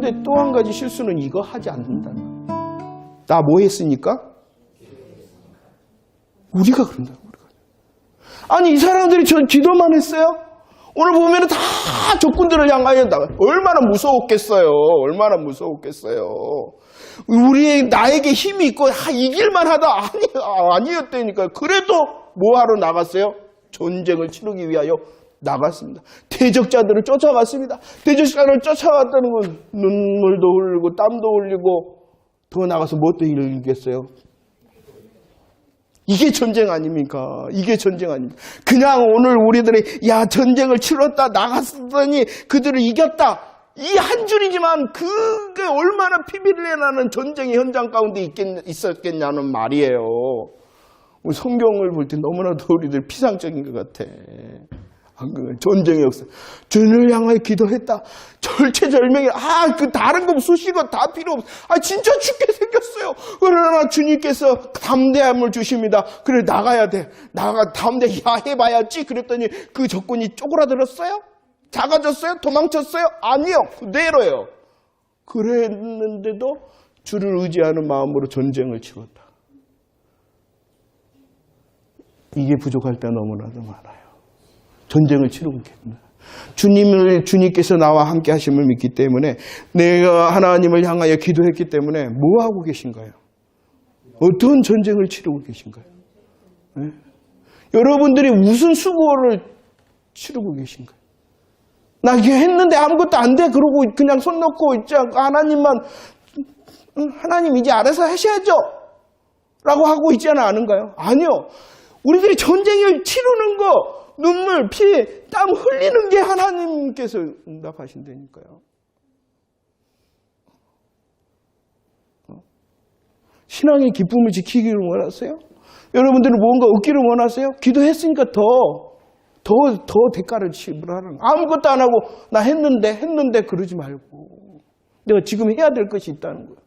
그런데 또 한 가지 실수는 이거 하지 않는다는 거예요. 나 뭐 했으니까? 우리가 그런다고. 아니 이 사람들이 저 기도만 했어요? 오늘 보면은 다 적군들을 향하여 얼마나 무서웠겠어요. 얼마나 무서웠겠어요. 나에게 힘이 있고 이길만 하다 아니었다니까요. 그래도 뭐 하러 나갔어요? 전쟁을 치르기 위하여 나갔습니다. 대적자들을 쫓아갔습니다. 대적자들을 쫓아갔다는 건 눈물도 흘리고 땀도 흘리고 더 나가서 무엇도 일겠어요? 이게 전쟁 아닙니까? 이게 전쟁 아닙니까? 그냥 오늘 우리들이 전쟁을 치렀다 나갔더니 그들을 이겼다 이 한 줄이지만 그게 얼마나 피비린내 나는 전쟁의 현장 가운데 있었겠냐는 말이에요. 성경을 볼 때 너무나도 우리들 피상적인 것 같아. 전쟁의 역사. 주를 향하여 기도했다. 절체절명이 그 다른 거 수식어 다 필요 없어. 진짜 죽게 생겼어요. 그러나 주님께서 담대함을 주십니다. 그래 나가야 돼. 담대 해봐야지. 그랬더니 그 적군이 쪼그라들었어요? 작아졌어요? 도망쳤어요? 아니요. 그대로예요. 그랬는데도 주를 의지하는 마음으로 전쟁을 치렀다. 이게 부족할 때 너무나도 많아요. 전쟁을 치르고 있겠구나. 주님께서 나와 함께 하심을 믿기 때문에 내가 하나님을 향하여 기도했기 때문에 뭐 하고 계신가요? 어떤 전쟁을 치르고 계신가요? 네? 여러분들이 무슨 수고를 치르고 계신가요? 나 이게 했는데 아무것도 안 돼. 그러고 그냥 손 놓고 있지 않고 하나님 이제 알아서 하셔야죠. 라고 하고 있지는 않은가요? 아니요. 우리들이 전쟁을 치르는 거 눈물, 피, 땀 흘리는 게 하나님께서 응답하신다니까요. 신앙의 기쁨을 지키기를 원하세요? 여러분들은 뭔가 얻기를 원하세요? 기도했으니까 더 대가를 지불하는. 아무것도 안 하고 나 했는데 그러지 말고 내가 지금 해야 될 것이 있다는 거예요.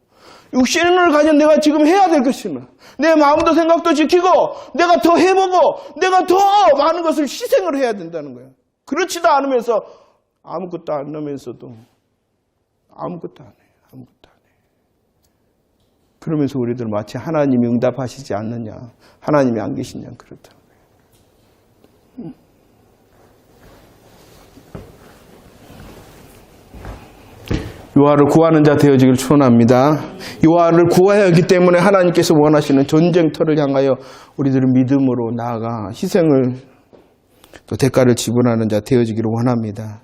육신을 가진 내가 지금 해야 될 것이나 내 마음도 생각도 지키고 내가 더 해보고 내가 더 많은 것을 희생을 해야 된다는 거예요. 그렇지도 않으면서 아무것도 안 하면서도 아무것도 안 해요. 아무것도 안 해요. 그러면서 우리들 마치 하나님이 응답하시지 않느냐, 하나님이 안 계시냐 그렇다는 거예요. 요하를 구하는 자 되어지기를 축원합니다. 요하를 구해야 하기 때문에 하나님께서 원하시는 전쟁터를 향하여 우리들은 믿음으로 나아가 희생을 또 대가를 지불하는 자 되어지기를 원합니다.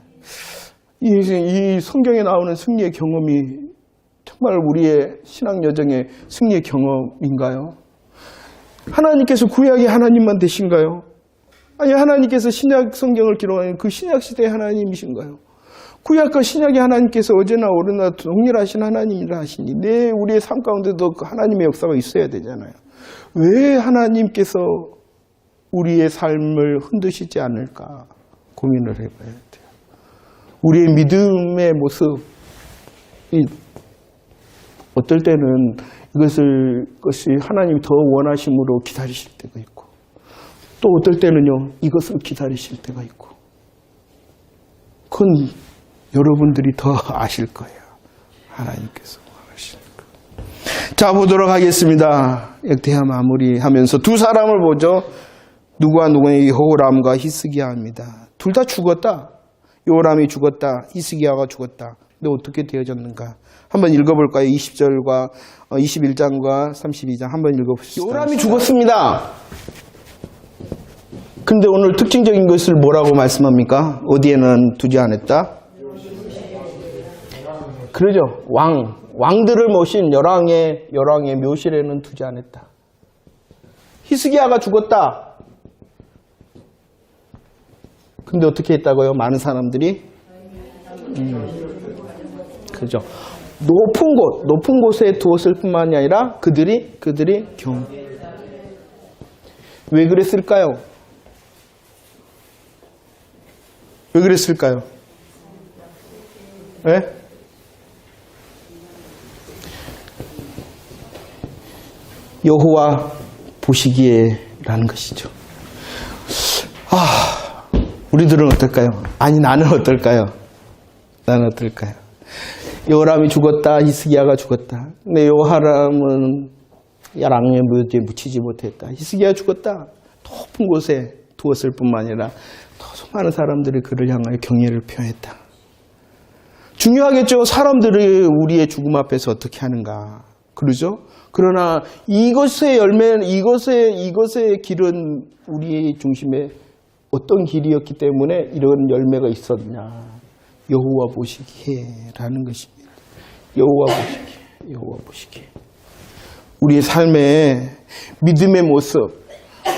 이 성경에 나오는 승리의 경험이 정말 우리의 신앙 여정의 승리의 경험인가요? 하나님께서 구약의 하나님만 되신가요? 아니 하나님께서 신약 성경을 기록하는 그 신약 시대의 하나님이신가요? 구약과 신약의 하나님께서 어제나 오늘나 동일하신 하나님이라 하시니 우리의 삶 가운데도 그 하나님의 역사가 있어야 되잖아요. 왜 하나님께서 우리의 삶을 흔드시지 않을까 고민을 해봐야 돼요. 우리의 믿음의 모습이 어떨 때는 이것이 하나님이 더 원하심으로 기다리실 때가 있고 또 어떨 때는요 이것을 기다리실 때가 있고 그건 여러분들이 더 아실 거예요. 하나님께서 원하시니까. 자, 보도록 하겠습니다. 역대하 마무리하면서 두 사람을 보죠. 누구와 누구의 여호람과 히스기야입니다. 둘 다 죽었다. 여호람이 죽었다. 히스기야가 죽었다. 근데 어떻게 되어졌는가? 한번 읽어볼까요? 20절과 21장과 32장 한번 읽어봅시다. 여호람이 죽었습니다. 근데 오늘 특징적인 것을 뭐라고 말씀합니까? 어디에는 두지 않았다? 그러죠. 왕들을 모신 열왕의 묘실에는 두지 않았다. 히스기야가 죽었다. 근데 어떻게 했다고요? 많은 사람들이? 그죠. 높은 곳에 두었을 뿐만이 아니라 그들이 왜 그랬을까요? 왜 그랬을까요? 네? 여호와 보시기에라는 것이죠. 우리들은 어떨까요? 아니 나는 어떨까요? 나는 어떨까요? 여호람이 죽었다. 히스기야가 죽었다. 근데 여호람은 야랑의 묘지에 묻히지 못했다. 히스기야가 죽었다. 높은 곳에 두었을 뿐만 아니라 더 수많은 사람들이 그를 향하여 경외를 표했다. 중요하겠죠. 사람들이 우리의 죽음 앞에서 어떻게 하는가. 그러죠? 그러나 이것의 열매는 이것의 길은 우리의 중심에 어떤 길이었기 때문에 이런 열매가 있었냐. 여호와 보시기에라는 것입니다. 여호와 보시기에. 우리의 삶에 믿음의 모습,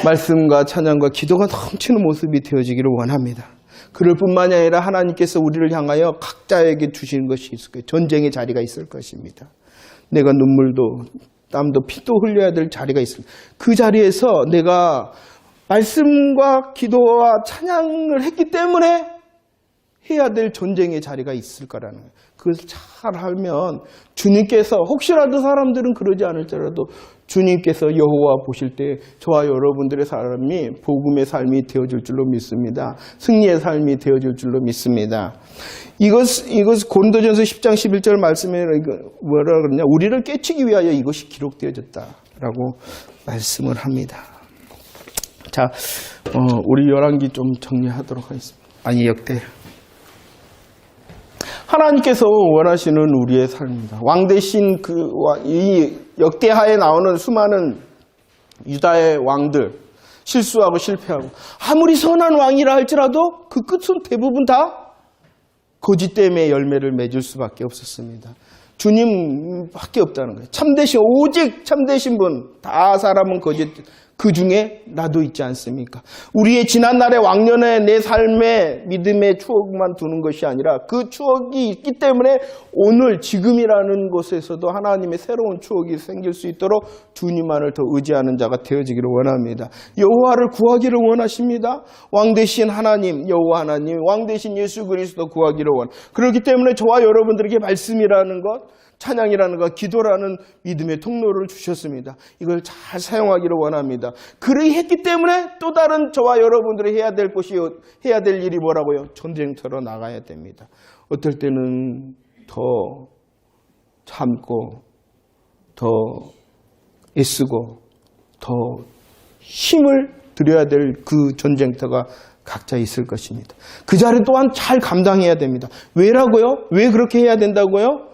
말씀과 찬양과 기도가 넘치는 모습이 되어지기를 원합니다. 그럴 뿐만이 아니라 하나님께서 우리를 향하여 각자에게 주시는 것이 있을 거예요. 전쟁의 자리가 있을 것입니다. 내가 눈물도 땀도 피도 흘려야 될 자리가 있습니다. 그 자리에서 내가 말씀과 기도와 찬양을 했기 때문에 해야 될 전쟁의 자리가 있을 거라는 거예요. 그것을 잘 알면 주님께서 혹시라도 사람들은 그러지 않을지라도 주님께서 여호와 보실 때 저와 여러분들의 삶이 복음의 삶이 되어질 줄로 믿습니다. 승리의 삶이 되어질 줄로 믿습니다. 이것 고린도전서 10장 11절 말씀에 뭐라 그러냐? 우리를 깨치기 위하여 이것이 기록되어졌다라고 말씀을 합니다. 자, 우리 열왕기 좀 정리하도록 하겠습니다. 역대. 하나님께서 원하시는 우리의 삶입니다. 왕 대신 이 역대하에 나오는 수많은 유다의 왕들, 실수하고 실패하고, 아무리 선한 왕이라 할지라도 그 끝은 대부분 다 거짓 때문에 열매를 맺을 수밖에 없었습니다. 주님밖에 없다는 거예요. 오직 참되신 분, 다 사람은 거짓, 그 중에 나도 있지 않습니까? 우리의 지난날의 왕년의 내 삶의 믿음의 추억만 두는 것이 아니라 그 추억이 있기 때문에 오늘 지금이라는 곳에서도 하나님의 새로운 추억이 생길 수 있도록 주님만을 더 의지하는 자가 되어지기를 원합니다. 여호와를 구하기를 원하십니다. 왕 대신 하나님, 여호와 하나님, 왕 대신 예수 그리스도 구하기를 그렇기 때문에 저와 여러분들에게 말씀이라는 것, 찬양이라는 것, 기도라는 믿음의 통로를 주셨습니다. 이걸 잘 사용하기를 원합니다. 그러이 했기 때문에 또 다른 저와 여러분들이 해야 될 일이 뭐라고요? 전쟁터로 나가야 됩니다. 어떨 때는 더 참고, 더 애쓰고, 더 힘을 들여야 될 그 전쟁터가 각자 있을 것입니다. 그 자리 또한 잘 감당해야 됩니다. 왜라고요? 왜 그렇게 해야 된다고요?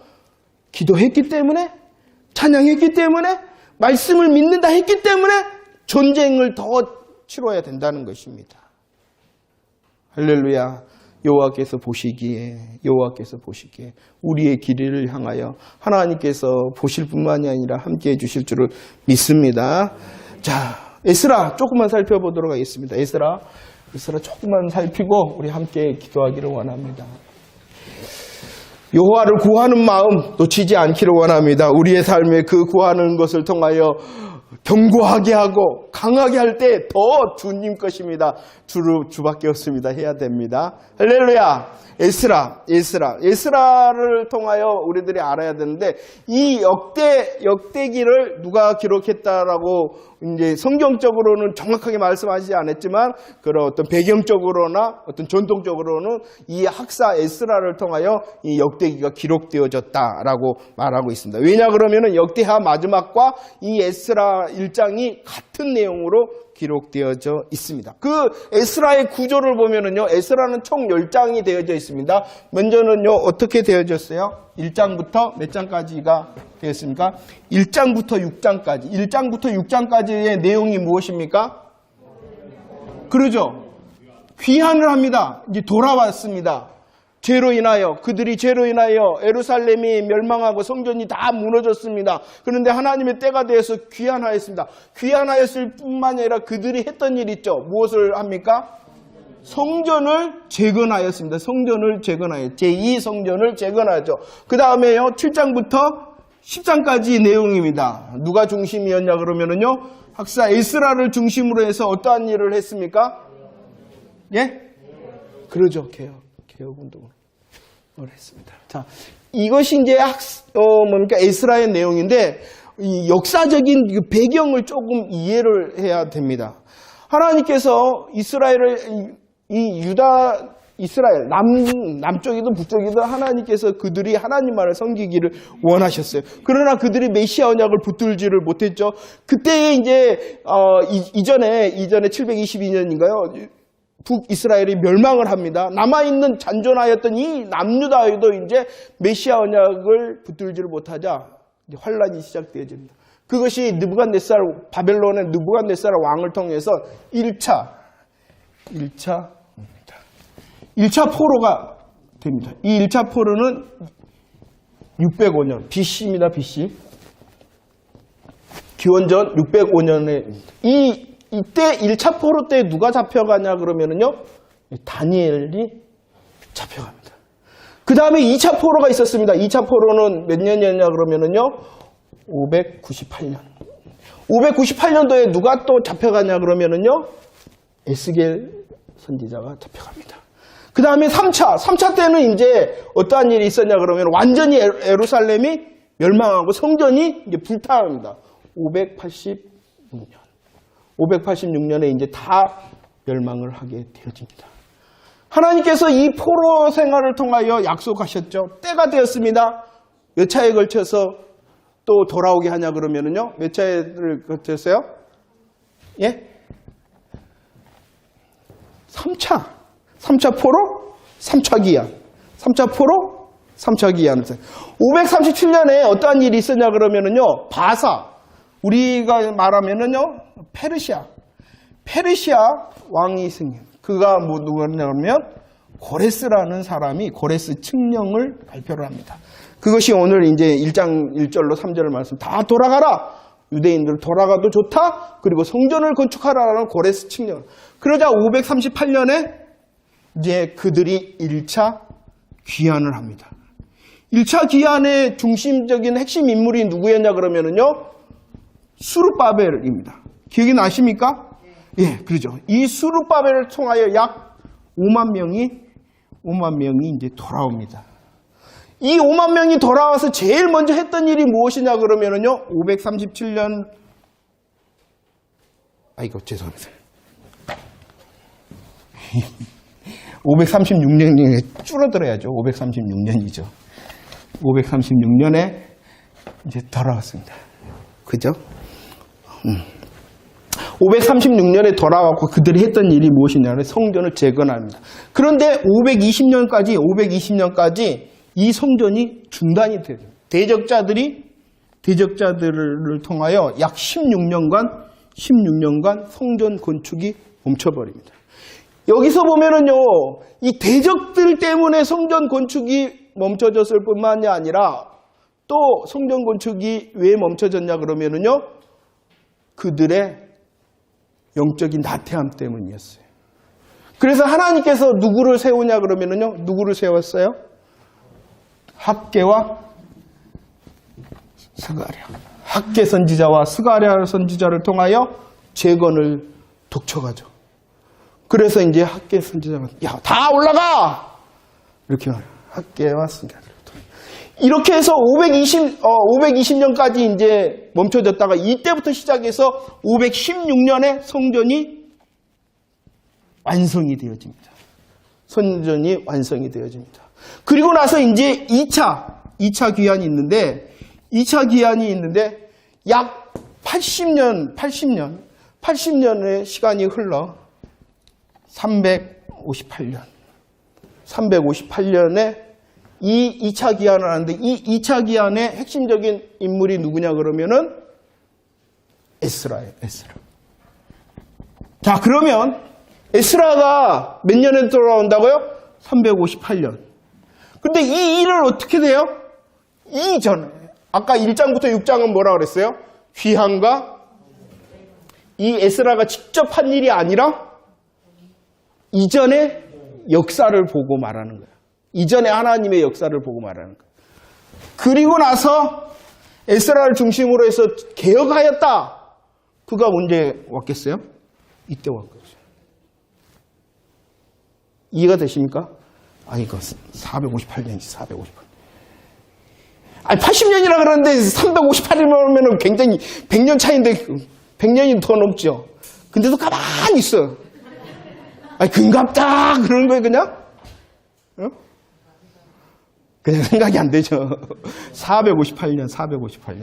기도했기 때문에, 찬양했기 때문에, 말씀을 믿는다 했기 때문에 전쟁을 더 치러야 된다는 것입니다. 할렐루야. 여호와께서 보시기에 우리의 길을 향하여 하나님께서 보실 뿐만이 아니라 함께해 주실 줄을 믿습니다. 자, 에스라 조금만 살펴보도록 하겠습니다. 에스라 조금만 살피고 우리 함께 기도하기를 원합니다. 여호와를 구하는 마음 놓치지 않기를 원합니다. 우리의 삶에 그 구하는 것을 통하여 견고하게 하고 강하게 할 때 더 주님 것입니다. 주밖에 없습니다. 해야 됩니다. 할렐루야. 에스라를 통하여 우리들이 알아야 되는데 이 역대기를 누가 기록했다라고 이제 성경적으로는 정확하게 말씀하시지 않았지만 그런 어떤 배경적으로나 어떤 전통적으로는 이 학사 에스라를 통하여 이 역대기가 기록되어졌다라고 말하고 있습니다. 왜냐 그러면은 역대하 마지막과 이 에스라 1장이 같은 내용으로 기록되어져 있습니다. 그 에스라의 구조를 보면은요, 에스라는 총 10장이 되어져 있습니다. 먼저는요, 어떻게 되어졌어요? 1장부터 몇 장까지가 되었습니까? 1장부터 6장까지. 1장부터 6장까지의 내용이 무엇입니까? 그러죠? 귀환을 합니다. 이제 돌아왔습니다. 그들이 죄로 인하여 예루살렘이 멸망하고 성전이 다 무너졌습니다. 그런데 하나님의 때가 되어서 귀환하였습니다. 귀환하였을 뿐만 아니라 그들이 했던 일 있죠. 무엇을 합니까? 성전을 재건하였습니다. 제2성전을 재건하죠. 그 다음에요, 7장부터 10장까지 내용입니다. 누가 중심이었냐 그러면은요, 학사 에스라를 중심으로 해서 어떠한 일을 했습니까? 예? 그러죠. 개혁운동을 했습니다. 자, 이것이 이제 에스라의 내용인데, 이 역사적인 배경을 조금 이해를 해야 됩니다. 하나님께서 이스라엘을, 이 유다 이스라엘, 남쪽이든 북쪽이든 하나님께서 그들이 하나님만을 섬기기를 원하셨어요. 그러나 그들이 메시아 언약을 붙들지를 못했죠. 그때 이제, 이전에 722년인가요? 북이스라엘이 멸망을 합니다. 남아있는 잔존하였던 이 남유다에도 이제 메시아 언약을 붙들지를 못하자 이제 환란이 시작되어집니다. 그것이 바벨론의 느부갓네살 왕을 통해서 1차 포로가 됩니다. 이 1차 포로는 605년, BC입니다, BC. 기원전 605년에, 이때 1차 포로 때 누가 잡혀가냐 그러면은요, 다니엘이 잡혀갑니다. 그 다음에 2차 포로가 있었습니다. 2차 포로는 몇 년이었냐 그러면은요, 598년. 598년도에 누가 또 잡혀가냐 그러면은요, 에스겔 선지자가 잡혀갑니다. 그 다음에 3차 때는 이제 어떠한 일이 있었냐 그러면 완전히 예루살렘이 멸망하고 성전이 이제 불타합니다. 586년에 이제 다 멸망을 하게 되어집니다. 하나님께서 이 포로 생활을 통하여 약속하셨죠. 때가 되었습니다. 몇 차에 걸쳐서 또 돌아오게 하냐 그러면은요. 몇 차를 걸쳐서요? 예? 3차 포로, 3차 기한. 3차 포로, 3차 기한. 537년에 어떠한 일이 있었냐 그러면은요. 바사. 우리가 말하면은요. 페르시아 왕이 생긴. 그가 뭐 누구냐 그러면 고레스라는 사람이 고레스 칙령을 발표를 합니다. 그것이 오늘 이제 1장 1절로 3절 말씀 다 돌아가라. 유대인들 돌아가도 좋다. 그리고 성전을 건축하라라는 고레스 칙령. 그러자 538년에 이제 그들이 1차 귀환을 합니다. 1차 귀환의 중심적인 핵심 인물이 누구였냐 그러면은요. 수르바벨입니다. 기억이 나십니까? 예, 그러죠. 이 수르바벨을 통하여 약 5만 명이 이제 돌아옵니다. 이 5만 명이 돌아와서 제일 먼저 했던 일이 무엇이냐 그러면은요. 537년 죄송합니다. 536년에 줄어들어야죠. 536년이죠. 536년에 이제 돌아왔습니다. 그죠? 536년에 돌아왔고 그들이 했던 일이 무엇이냐면 성전을 재건합니다. 그런데 520년까지 이 성전이 중단이 돼요. 대적자들을 통하여 약 16년간 성전 건축이 멈춰버립니다. 여기서 보면은요, 이 대적들 때문에 성전 건축이 멈춰졌을 뿐만이 아니라 또 성전 건축이 왜 멈춰졌냐 그러면은요, 그들의 영적인 나태함 때문이었어요. 그래서 하나님께서 누구를 세우냐 그러면은요, 누구를 세웠어요? 학개와 스가랴. 학개 선지자와 스가랴 선지자를 통하여 재건을 독촉하죠. 그래서 이제 학개 선지자가 야, 다 올라가! 이렇게 말해요. 학개와 스가랴. 이렇게 해서 520년까지 이제 멈춰졌다가 이때부터 시작해서 516년에 성전이 완성이 되어집니다. 성전이 완성이 되어집니다. 그리고 나서 이제 2차 귀환이 있는데, 2차 귀환이 있는데 약 80년의 시간이 흘러 358년에 이 2차 귀환을 하는데 이 2차 귀환의 핵심적인 인물이 누구냐 그러면은 에스라예요. 에스라. 자, 그러면 에스라가 몇 년에 돌아온다고요? 358년. 근데 이 일을 어떻게 돼요? 이전에. 아까 1장부터 6장은 뭐라 그랬어요? 귀환과 이 에스라가 직접 한 일이 아니라 이전의 역사를 보고 말하는 거예요. 이전에 하나님의 역사를 보고 말하는 거예요. 그리고 나서 에스라를 중심으로 해서 개혁하였다. 그가 언제 왔겠어요? 이때 왔겠죠. 이해가 되십니까? 이거 458년이지, 458년. 80년이라 그러는데 358이면 굉장히 100년 차인데 100년이 더 넘죠. 근데도 가만히 있어요. 금갑다 그러는 거예요, 그냥. 어? 그냥 생각이 안 되죠. 458년.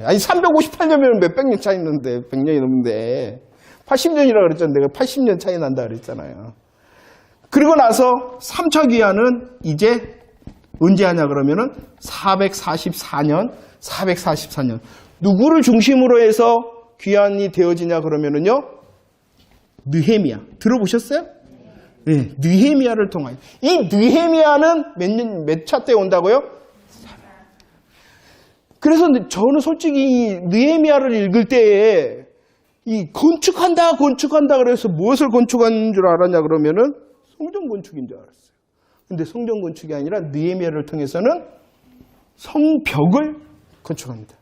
아니, 358년이면 몇백 년 차이 있는데, 100년이 넘는데. 80년이라고 그랬잖아요. 내가 80년 차이 난다 그랬잖아요. 그리고 나서 3차 귀환은 이제 언제 하냐 그러면은 444년. 누구를 중심으로 해서 귀환이 되어지냐 그러면은요. 느헤미야. 들어보셨어요? 네, 느헤미야를 통하여. 이 느헤미야는 몇 차 때 온다고요? 그래서 저는 솔직히 느헤미야를 읽을 때에 이 건축한다 그래서 무엇을 건축한 줄 알았냐 그러면은 성전 건축인 줄 알았어요. 근데 성전 건축이 아니라 느헤미야를 통해서는 성벽을 건축합니다.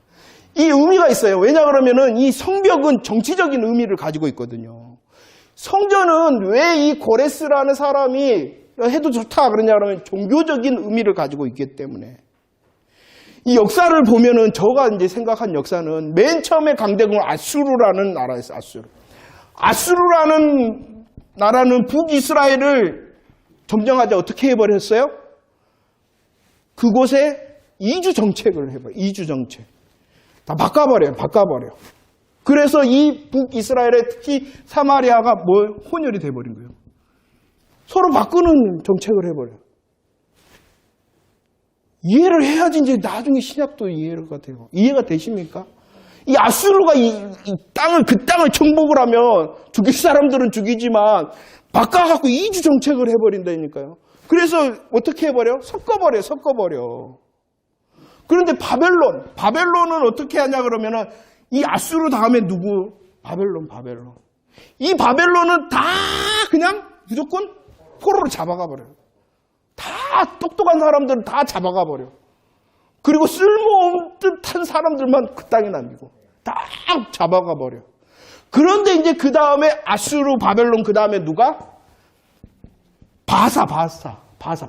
이 의미가 있어요. 왜냐 그러면은 이 성벽은 정치적인 의미를 가지고 있거든요. 성전은 왜 이 고레스라는 사람이 해도 좋다 그러냐 그러면 종교적인 의미를 가지고 있기 때문에. 이 역사를 보면은 저가 이제 생각한 역사는 맨 처음에 강대국은 아수르라는 나라였어요. 아수르라는 나라는 북이스라엘을 점령하자 어떻게 해버렸어요? 그곳에 이주 정책을 해버려요. 이주 정책. 다 바꿔버려요. 그래서 이 북이스라엘의 특히 사마리아가 혼혈이 돼버린 거예요. 서로 바꾸는 정책을 해버려요. 이해를 해야지 이제 나중에 신약도 이해가 돼요. 이해가 되십니까? 이 아수르가 그 땅을 정복을 하면 죽일 사람들은 죽이지만 바꿔갖고 이주 정책을 해버린다니까요. 그래서 어떻게 해버려? 섞어버려. 그런데 바벨론은 어떻게 하냐 그러면은 이 아수르 다음에 누구? 바벨론. 이 바벨론은 다 그냥 무조건 포로로 잡아가 버려요. 다 똑똑한 사람들은 다 잡아가 버려. 그리고 쓸모없는 듯한 사람들만 그 땅에 남기고 다 잡아가 버려. 그런데 이제 그 다음에 아수르, 바벨론 그 다음에 누가? 바사.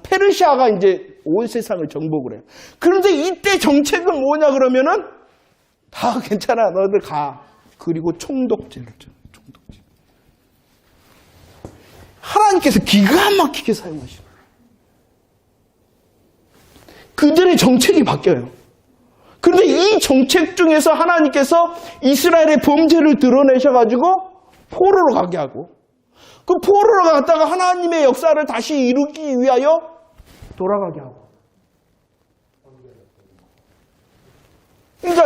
페르시아가 이제 온 세상을 정복을 해요. 그런데 이때 정책은 뭐냐 그러면은 다 괜찮아. 너희들 가. 그리고 총독제를 줘. 총독제. 하나님께서 기가 막히게 사용하시고 그들의 정책이 바뀌어요. 그런데 이 정책 중에서 하나님께서 이스라엘의 범죄를 드러내셔가지고 포로로 가게 하고 그 포로로 갔다가 하나님의 역사를 다시 이루기 위하여 돌아가게 하고. 그러니까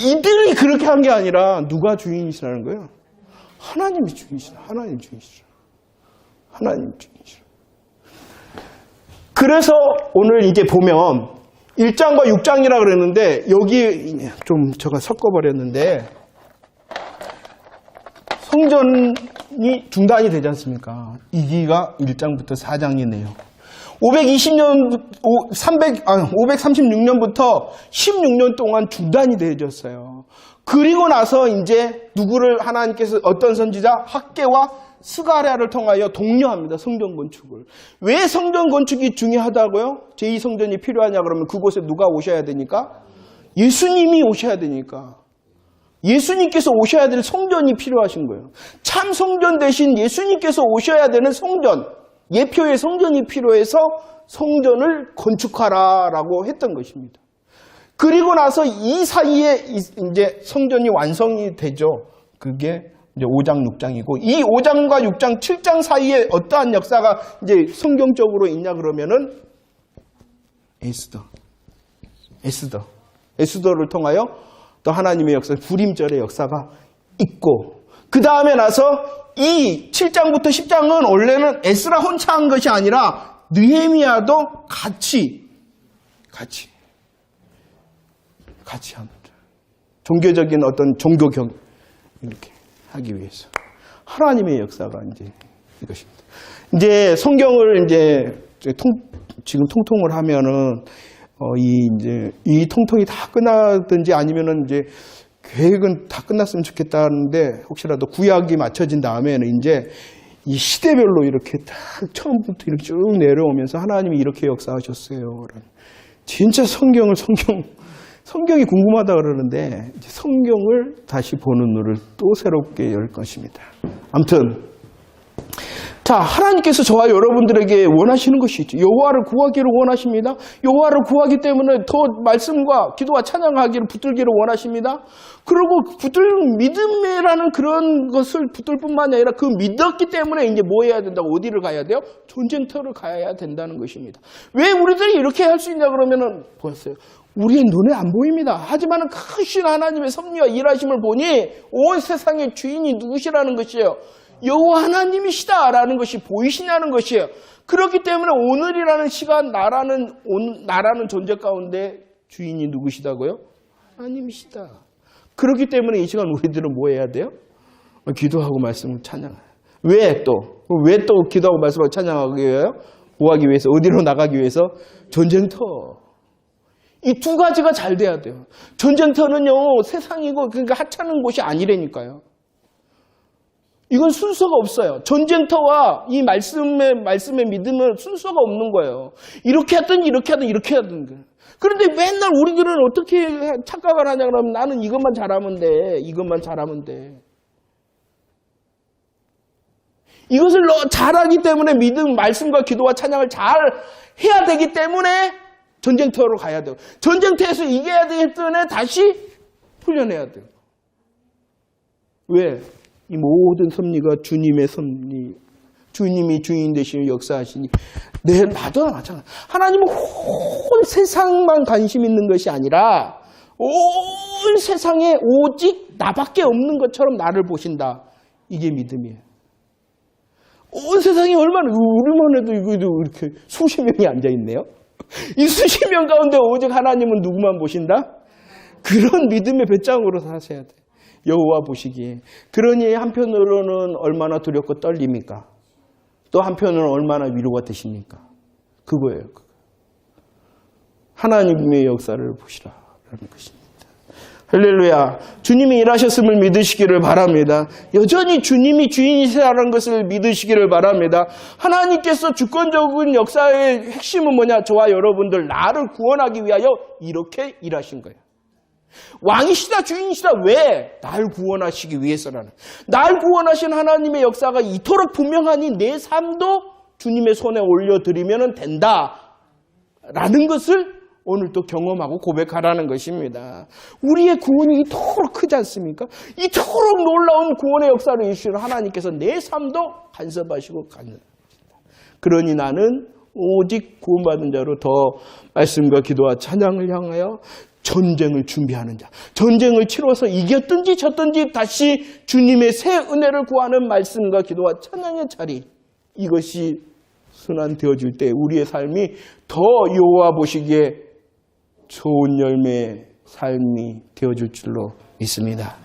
이들이 그렇게 한 게 아니라 누가 주인이시라는 거예요? 하나님이 주인이시라. 하나님 주인이시라. 그래서 오늘 이제 보면 1장과 6장이라 그랬는데 여기 좀 제가 섞어버렸는데 성전이 중단이 되지 않습니까? 이기가 1장부터 4장이네요. 536년부터 16년 동안 중단이 되어졌어요. 그리고 나서 이제 누구를 하나님께서 어떤 선지자 학개와 스가랴를 통하여 독려합니다. 성전 건축을. 왜 성전 건축이 중요하다고요? 제2성전이 필요하냐 그러면 그곳에 누가 오셔야 되니까? 예수님이 오셔야 되니까. 예수님께서 오셔야 될 성전이 필요하신 거예요. 참 성전 대신 예수님께서 오셔야 되는 성전, 예표의 성전이 필요해서 성전을 건축하라라고 했던 것입니다. 그리고 나서 이 사이에 이제 성전이 완성이 되죠. 그게 이제 5장, 6장이고 이 5장과 6장, 7장 사이에 어떠한 역사가 이제 성경적으로 있냐 그러면은 에스더를 통하여 또 하나님의 역사, 불임절의 역사가 있고 그 다음에 나서 이 7장부터 10장은 원래는 에스라 혼자 한 것이 아니라 느헤미야도 같이 합니다. 종교적인 어떤 종교경 이렇게 하기 위해서 하나님의 역사가 이제 이것입니다. 이제 성경을 이제 지금 통통을 하면은 이 통통이 다 끝나든지 아니면은 이제 계획은 다 끝났으면 좋겠다는데 혹시라도 구약이 맞춰진 다음에는 이제 이 시대별로 이렇게 딱 처음부터 이렇게 쭉 내려오면서 하나님이 이렇게 역사하셨어요. 진짜 성경이 궁금하다 그러는데 이제 성경을 다시 보는 눈을 또 새롭게 열 것입니다. 아무튼 자, 하나님께서 저와 여러분들에게 원하시는 것이 있죠. 여호와를 구하기를 원하십니다. 여호와를 구하기 때문에 더 말씀과 기도와 찬양하기를 붙들기를 원하십니다. 그리고 믿음이라는 그런 것을 붙들 뿐만 아니라 그 믿었기 때문에 이제 뭐 해야 된다고, 어디를 가야 돼요? 전쟁터를 가야 된다는 것입니다. 왜 우리들이 이렇게 할 수 있냐 그러면은 보였어요. 우리의 눈에 안 보입니다. 하지만 크신 하나님의 섭리와 일하심을 보니 온 세상의 주인이 누구시라는 것이에요. 여호와 하나님이시다라는 것이 보이시냐는 것이에요. 그렇기 때문에 오늘이라는 시간, 나라는 존재 가운데 주인이 누구시다고요? 하나님이시다. 그렇기 때문에 이 시간 우리들은 뭐 해야 돼요? 기도하고 말씀을 찬양해요. 왜 또 기도하고 말씀을 찬양하기 위해요? 뭐 하기 위해서? 어디로 나가기 위해서? 전쟁터. 이 두 가지가 잘 돼야 돼요. 전쟁터는요, 세상이고, 그러니까 하찮은 곳이 아니라니까요. 이건 순서가 없어요. 전쟁터와 이 말씀의 믿음은 순서가 없는 거예요. 이렇게 하든 이렇게 하든 이렇게 하든. 그런데 맨날 우리들은 어떻게 착각을 하냐 그러면 나는 이것만 잘하면 돼. 이것만 잘하면 돼. 이것을 잘하기 때문에 믿음, 말씀과 기도와 찬양을 잘 해야 되기 때문에 전쟁터로 가야 돼요. 전쟁터에서 이겨야 되기 때문에 다시 훈련해야 돼요. 왜? 이 모든 섭리가 주님의 섭리, 주님이 주인 되시는 역사하시니 나도 마찬가지. 하나님은 온 세상만 관심 있는 것이 아니라 온 세상에 오직 나밖에 없는 것처럼 나를 보신다. 이게 믿음이에요. 온 세상에 얼마나, 우리만 해도 이렇게 수십 명이 앉아있네요. 이 수십 명 가운데 오직 하나님은 누구만 보신다? 그런 믿음의 배짱으로 사셔야 돼. 여호와 보시기에. 그러니 한편으로는 얼마나 두렵고 떨립니까? 또 한편으로는 얼마나 위로가 되십니까? 그거예요. 하나님의 역사를 보시라라는 것입니다. 할렐루야. 주님이 일하셨음을 믿으시기를 바랍니다. 여전히 주님이 주인이시라는 것을 믿으시기를 바랍니다. 하나님께서 주권적인 역사의 핵심은 뭐냐? 저와 여러분들 나를 구원하기 위하여 이렇게 일하신 거예요. 왕이시다, 주인이시다. 왜? 날 구원하시기 위해서라는. 날 구원하신 하나님의 역사가 이토록 분명하니 내 삶도 주님의 손에 올려드리면 된다라는 것을 오늘 또 경험하고 고백하라는 것입니다. 우리의 구원이 이토록 크지 않습니까? 이토록 놀라운 구원의 역사를 이루시는 하나님께서 내 삶도 간섭하시고 간섭하십니다. 그러니 나는 오직 구원받은 자로 더 말씀과 기도와 찬양을 향하여 전쟁을 준비하는 자, 전쟁을 치러서 이겼든지 졌든지 다시 주님의 새 은혜를 구하는 말씀과 기도와 찬양의 자리, 이것이 순환되어질 때 우리의 삶이 더 여호와 보시기에 좋은 열매의 삶이 되어줄 줄로 믿습니다.